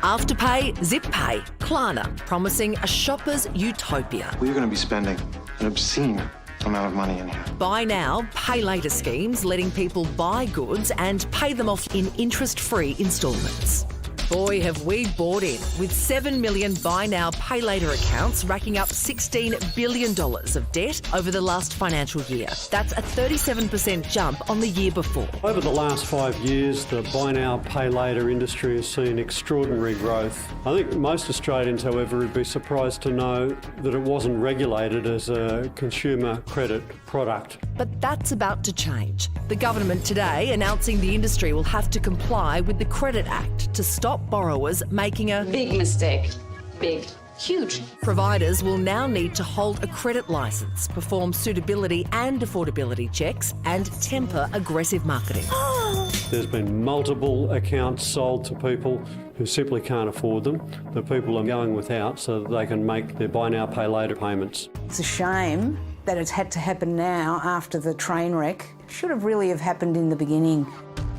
Afterpay, ZipPay, Klarna, promising a shopper's utopia. We're going to be spending an obscene amount of money in here. Buy now, pay later schemes letting people buy goods and pay them off in interest-free instalments. Boy, have we bought in, with 7 million buy now, pay later accounts racking up $16 billion of debt over the last financial year. That's a 37% jump on the year before. Over the last 5 years, the buy now, pay later industry has seen extraordinary growth. I think most Australians, however, would be surprised to know that it wasn't regulated as a consumer credit product. But that's about to change. The government today announcing the industry will have to comply with the Credit Act to stop borrowers making a big mistake. Big. Huge. Providers will now need to hold a credit licence, perform suitability and affordability checks, and temper aggressive marketing. There's been multiple accounts sold to people who simply can't afford them. The people are going without so that they can make their buy now, pay later payments. It's a shame that it's had to happen now after the train wreck. Should have really have happened in the beginning.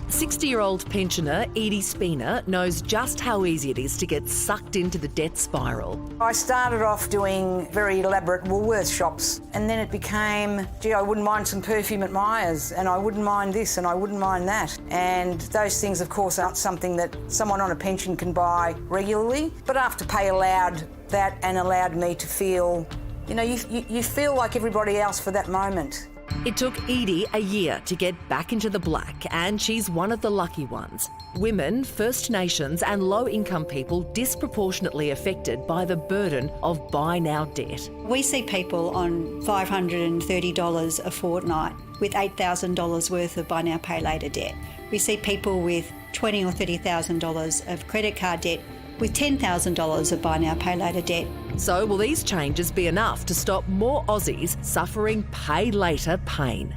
60-year-old pensioner Edie Spina knows just how easy it is to get sucked into the debt spiral. I started off doing very elaborate Woolworths shops, and then it became, gee, I wouldn't mind some perfume at Myers, and I wouldn't mind this, and I wouldn't mind that. And those things, of course, aren't something that someone on a pension can buy regularly. But Afterpay allowed that and allowed me to feel, you feel like everybody else for that moment. It took Edie a year to get back into the black, and she's one of the lucky ones. Women, First Nations and low-income people disproportionately affected by the burden of buy now debt. We see people on $530 a fortnight with $8,000 worth of buy now, pay later debt. We see people with $20,000 or $30,000 of credit card debt with $10,000 of buy now, pay later debt. So will these changes be enough to stop more Aussies suffering pay later pain?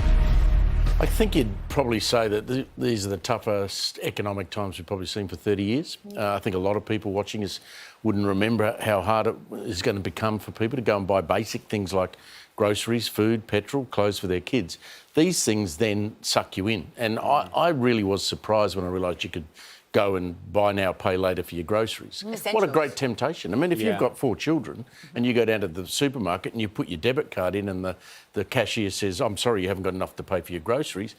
I think you'd probably say that these are the toughest economic times we've probably seen for 30 years. I think a lot of people watching us wouldn't remember how hard it is going to become for people to go and buy basic things like groceries, food, petrol, clothes for their kids. These things then suck you in. And I really was surprised when I realised you could go and buy now, pay later for your groceries. What a great temptation. I mean, if you've got 4 children and you go down to the supermarket and you put your debit card in and the cashier says, I'm sorry, you haven't got enough to pay for your groceries,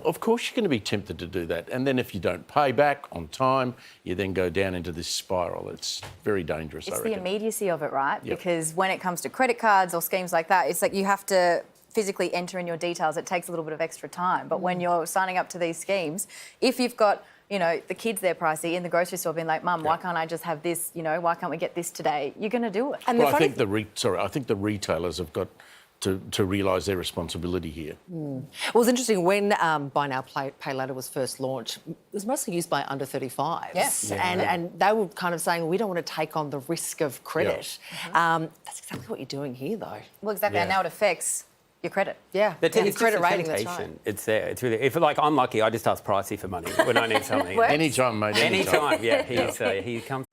of course you're going to be tempted to do that. And then if you don't pay back on time, you then go down into this spiral. It's very dangerous, I reckon. It's the immediacy of it, right? Yep. Because when it comes to credit cards or schemes like that, it's like you have to physically enter in your details. It takes a little bit of extra time. But when you're signing up to these schemes, if you've got the kids there pricey in the grocery store being like, Mum, why can't I just have this? Why can't we get this today? You're going to do it. And I think the retailers have got to realise their responsibility here. Well, it was interesting when Buy Now, Pay Later was first launched. It was mostly used by under 35s. Yes. And they were kind of saying, we don't want to take on the risk of credit. That's exactly what you're doing here, though. Well, exactly. And now it affects your credit. Yeah, it's credit just rating, that's right. It's there. It's really, if I'm lucky, I just ask pricey for money when I need something. Anytime, mate. Anytime, yeah. He comes.